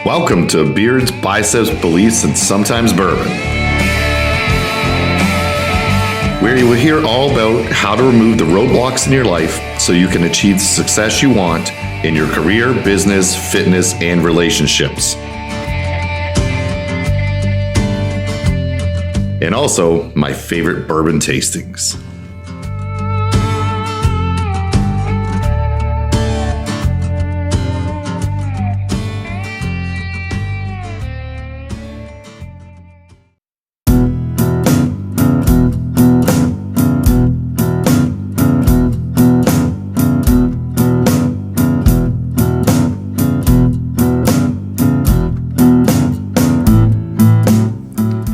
Welcome to Beards, Biceps, Beliefs, and Sometimes Bourbon, where you will hear all about how to remove the roadblocks in your life so you can achieve the success you want in your career, business, fitness, and relationships. And also, my favorite bourbon tastings.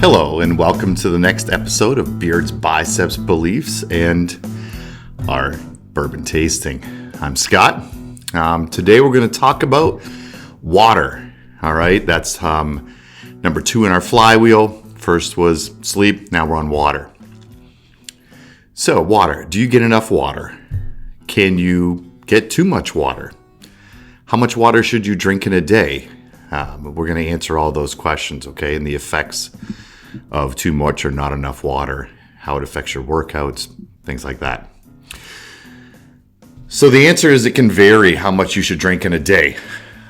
Hello, and welcome to the next episode of Beards, Biceps, Beliefs, and our bourbon tasting. I'm Scott. Today we're going to talk about water. All right, that's number 2 in our flywheel. First was sleep, now we're on water. So, water. Do you get enough water? Can you get too much water? How much water should you drink in a day? We're going to answer all those questions, okay, and the effects of too much or not enough water, how it affects your workouts, things like that. So the answer is it can vary how much you should drink in a day.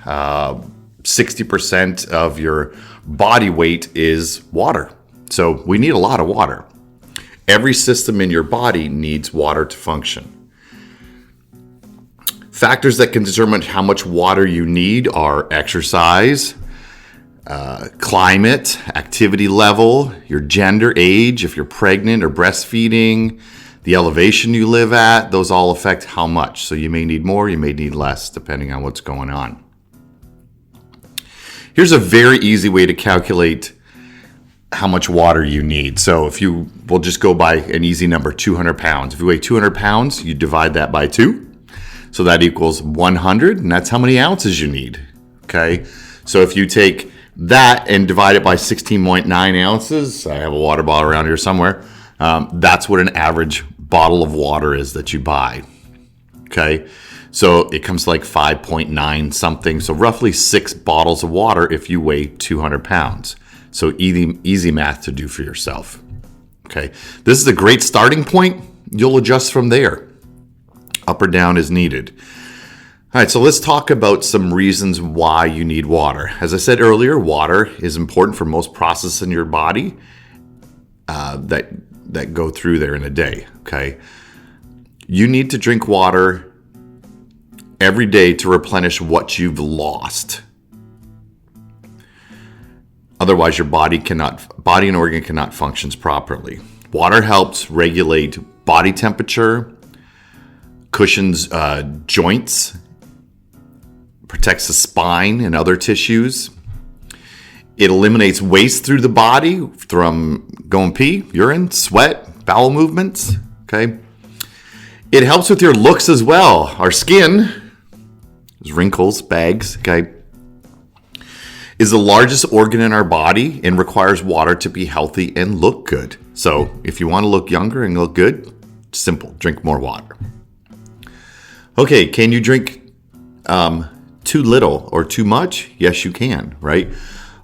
60% of your body weight is water. So we need a lot of water. Every system in your body needs water to function. Factors that can determine how much water you need are exercise, climate, activity level, your gender, age, if you're pregnant or breastfeeding, the elevation you live at, those all affect how much. So you may need more, you may need less, depending on what's going on. Here's a very easy way to calculate how much water you need. So we'll just go by an easy number, 200 pounds. If you weigh 200 pounds, you divide that by 2. So that equals 100, and that's how many ounces you need. Okay, so if you take that and divide it by 16.9 ounces, I have a water bottle around here somewhere, that's what an average bottle of water is that you buy. Okay, so it comes to like 5.9 something, so roughly 6 bottles of water if you weigh 200 pounds. So easy math to do for yourself. Okay, this is a great starting point. You'll adjust from there. Up or down as needed. All right, so let's talk about some reasons why you need water. As I said earlier, water is important for most processes in your body that go through there in a day, okay? You need to drink water every day to replenish what you've lost. Otherwise, your body and organ cannot function properly. Water helps regulate body temperature, cushions joints, protects the spine and other tissues. It eliminates waste through the body from going pee, urine, sweat, bowel movements. Okay. It helps with your looks as well. Our skin, wrinkles, bags, okay, is the largest organ in our body and requires water to be healthy and look good. So if you want to look younger and look good, simple, drink more water. Okay, can you drink too little or too much? Yes, you can, right?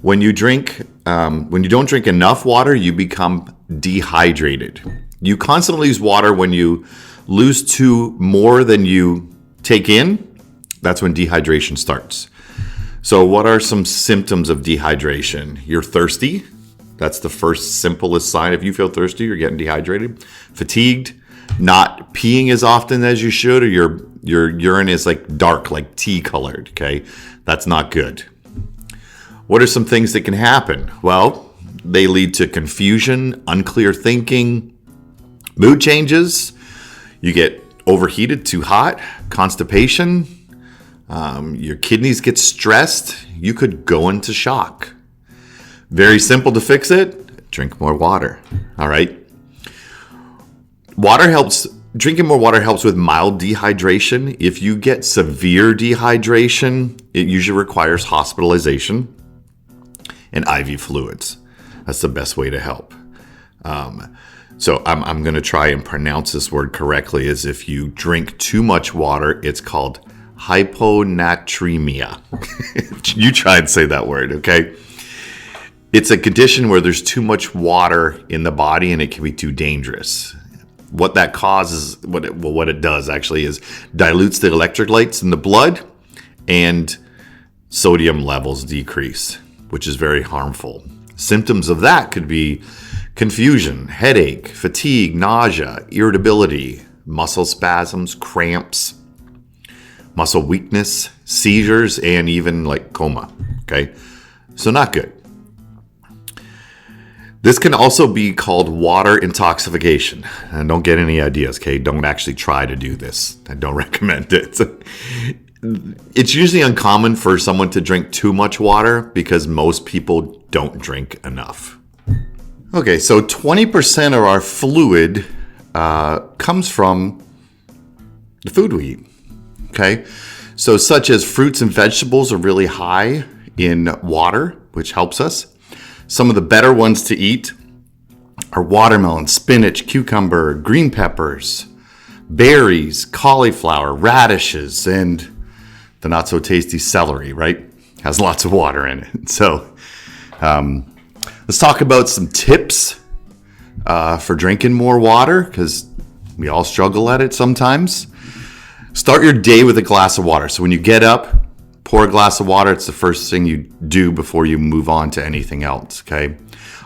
When you don't drink enough water, you become dehydrated. You constantly lose water when you lose more than you take in. That's when dehydration starts. So what are some symptoms of dehydration? You're thirsty. That's the first simplest sign. If you feel thirsty, you're getting dehydrated. Fatigued, not peeing as often as you should, or your urine is like dark, like tea colored, okay? That's not good. What are some things that can happen? Well, they lead to confusion, unclear thinking, mood changes. You get overheated, too hot, constipation. Your kidneys get stressed. You could go into shock. Very simple to fix it. Drink more water, all right? Drinking more water helps with mild dehydration. If you get severe dehydration, it usually requires hospitalization and IV fluids. That's the best way to help. So I'm going to try and pronounce this word correctly. Is if you drink too much water, it's called hyponatremia. You try and say that word, okay? It's a condition where there's too much water in the body and it can be too dangerous. What that causes, what it does actually is dilutes the electrolytes in the blood and sodium levels decrease, which is very harmful. Symptoms of that could be confusion, headache, fatigue, nausea, irritability, muscle spasms, cramps, muscle weakness, seizures, and even like coma. Okay, so not good. This can also be called water intoxication. And don't get any ideas, okay? Don't actually try to do this. I don't recommend it. It's usually uncommon for someone to drink too much water because most people don't drink enough. Okay, so 20% of our fluid comes from the food we eat. Okay, so such as fruits and vegetables are really high in water, which helps us. Some of the better ones to eat are watermelon, spinach, cucumber, green peppers, berries, cauliflower, radishes, and the not so tasty celery, right? Has lots of water in it. So let's talk about some tips for drinking more water, because we all struggle at it sometimes. Start your day with a glass of water. So when you get up, pour a glass of water. It's the first thing you do before you move on to anything else, okay?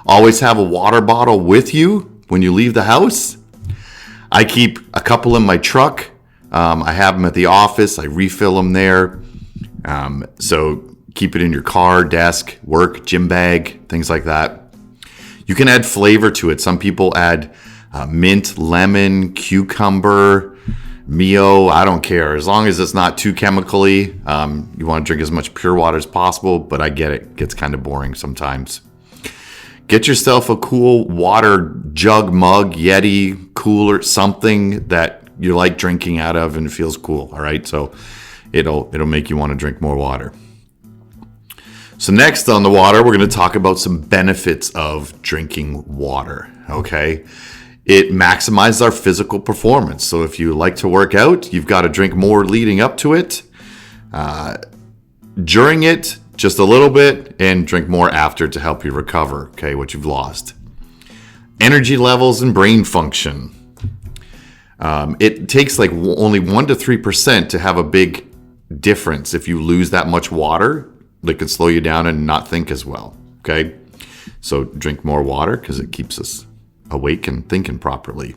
Always have a water bottle with you when you leave the house. I keep a couple in my truck. I have them at the office. I refill them there. So keep it in your car, desk, work, gym bag, things like that. You can add flavor to it. Some people add mint, lemon, cucumber, Mio, I don't care. As long as it's not too chemically, you want to drink as much pure water as possible, but I get it. It gets kind of boring sometimes. Get yourself a cool water jug, mug, Yeti, cooler, something that you like drinking out of and feels cool, all right? So it'll make you want to drink more water. So next on the water, we're going to talk about some benefits of drinking water, okay? It maximizes our physical performance. So if you like to work out, you've got to drink more leading up to it. During it, just a little bit, and drink more after to help you recover, okay, what you've lost. Energy levels and brain function. It takes like only 1 to 3% to have a big difference. If you lose that much water, that can slow you down and not think as well, okay? So drink more water because it keeps us awake and thinking properly.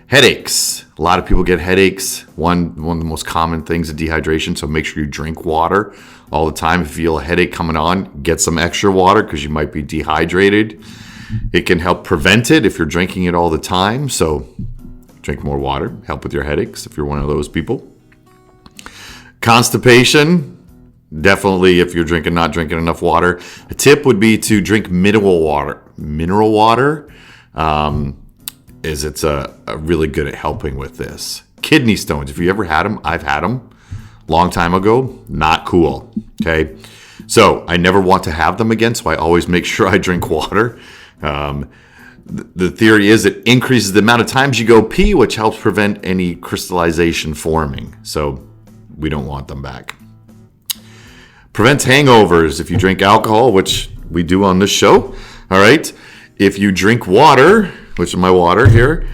Headaches. A lot of people get headaches. One of the most common things is dehydration, so make sure you drink water all the time. If you feel a headache coming on, get some extra water because you might be dehydrated. It can help prevent it if you're drinking it all the time, so drink more water. Help with your headaches if you're one of those people. Constipation. Definitely if you're not drinking enough water. A tip would be to drink mineral water. Mineral water it's really good at helping with this. Kidney stones, if you ever had them, I've had them long time ago. Not cool, okay? So I never want to have them again, so I always make sure I drink water. The theory is it increases the amount of times you go pee, which helps prevent any crystallization forming. So we don't want them back. Prevents hangovers if you drink alcohol, which we do on this show, all right? If you drink water, which is my water here,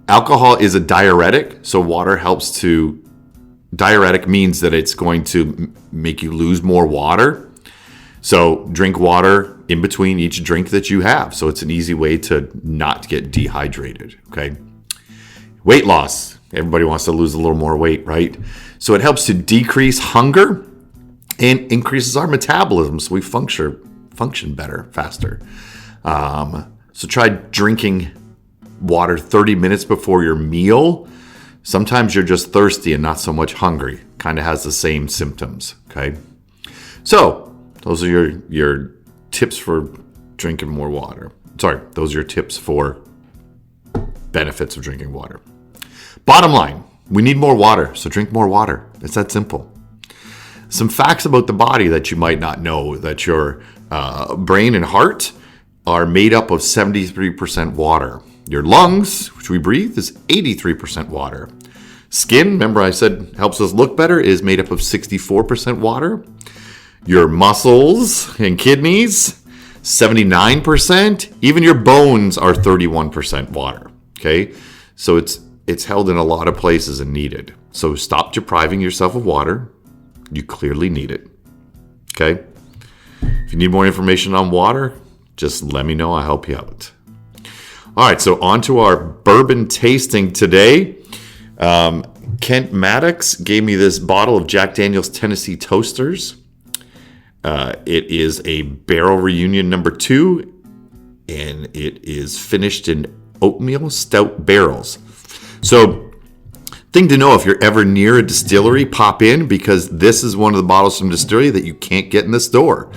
alcohol is a diuretic. So water helps to, diuretic means that it's going to make you lose more water. So drink water in between each drink that you have. So it's an easy way to not get dehydrated, okay? Weight loss. Everybody wants to lose a little more weight, right? So it helps to decrease hunger and increases our metabolism so we function better, faster. So try drinking water 30 minutes before your meal. Sometimes you're just thirsty and not so much hungry. Kind of has the same symptoms, okay? So those are your tips for drinking more water. Sorry, those are your tips for benefits of drinking water. Bottom line, we need more water, so drink more water. It's that simple. Some facts about the body that you might not know, that your brain and heart are made up of 73% water. Your lungs, which we breathe, is 83% water. Skin, remember I said helps us look better, is made up of 64% water. Your muscles and kidneys, 79%. Even your bones are 31% water. Okay, so it's held in a lot of places and needed. So stop depriving yourself of water. You clearly need it. Okay. If you need more information on water, just let me know. I'll help you out. All right, so on to our bourbon tasting today. Kent Maddox gave me this bottle of Jack Daniel's Tennessee Toasters. It is a barrel reunion number 2, and it is finished in oatmeal stout barrels. So, thing to know, if you're ever near a distillery, pop in, because this is one of the bottles from distillery that you can't get in the store.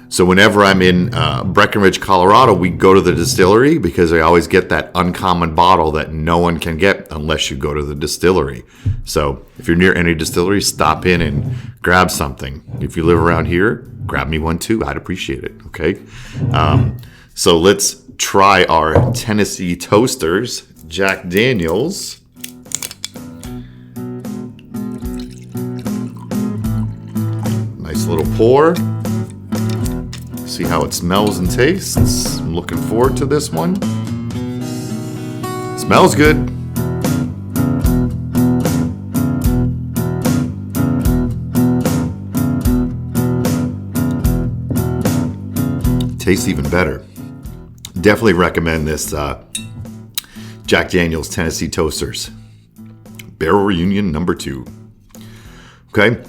So whenever I'm in Breckenridge, Colorado, we go to the distillery because I always get that uncommon bottle that no one can get unless you go to the distillery. So if you're near any distillery, stop in and grab something. If you live around here, grab me one too. I'd appreciate it. Okay. So let's try our Tennessee Toasters, Jack Daniel's. Nice little pour. See how it smells and tastes. I'm looking forward to this one. Smells good. Tastes even better. Definitely recommend this Jack Daniel's Tennessee Toasters. Barrel Reunion number 2. Okay.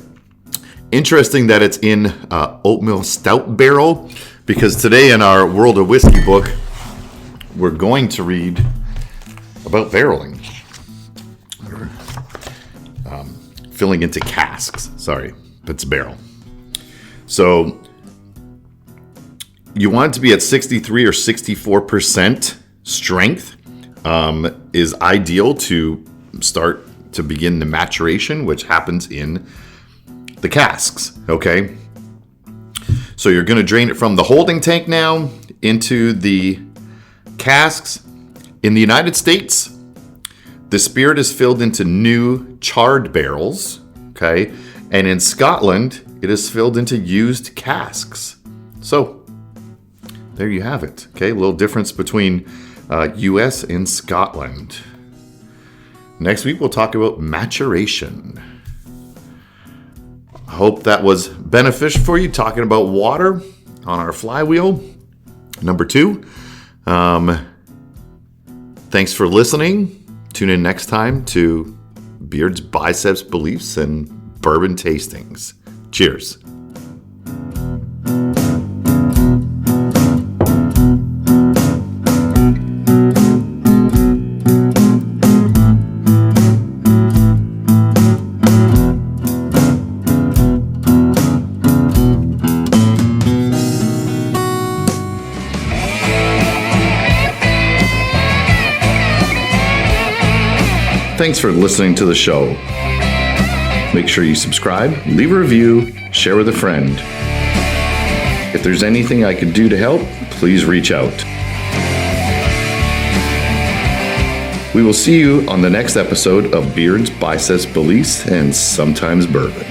Interesting that it's in oatmeal stout barrel, because today in our World of Whiskey book, we're going to read about barreling. Filling into casks. Sorry, but it's a barrel. So you want it to be at 63 or 64% strength is ideal to start to begin the maturation, which happens in the casks. Okay, so you're going to drain it from the holding tank now into the casks. In the United States, the spirit is filled into new charred barrels. Okay, and in Scotland, it is filled into used casks. So there you have it. Okay, a little difference between U.S. and Scotland. Next week we'll talk about maturation. I hope that was beneficial for you, talking about water on our flywheel. Number 2. Thanks for listening. Tune in next time to Beards, Biceps, Beliefs, and Bourbon Tastings. Cheers. Thanks for listening to the show. Make sure you subscribe, leave a review, share with a friend. If there's anything I could do to help, please reach out. We will see you on the next episode of Beards, Biceps, Beliefs, and Sometimes Bourbon.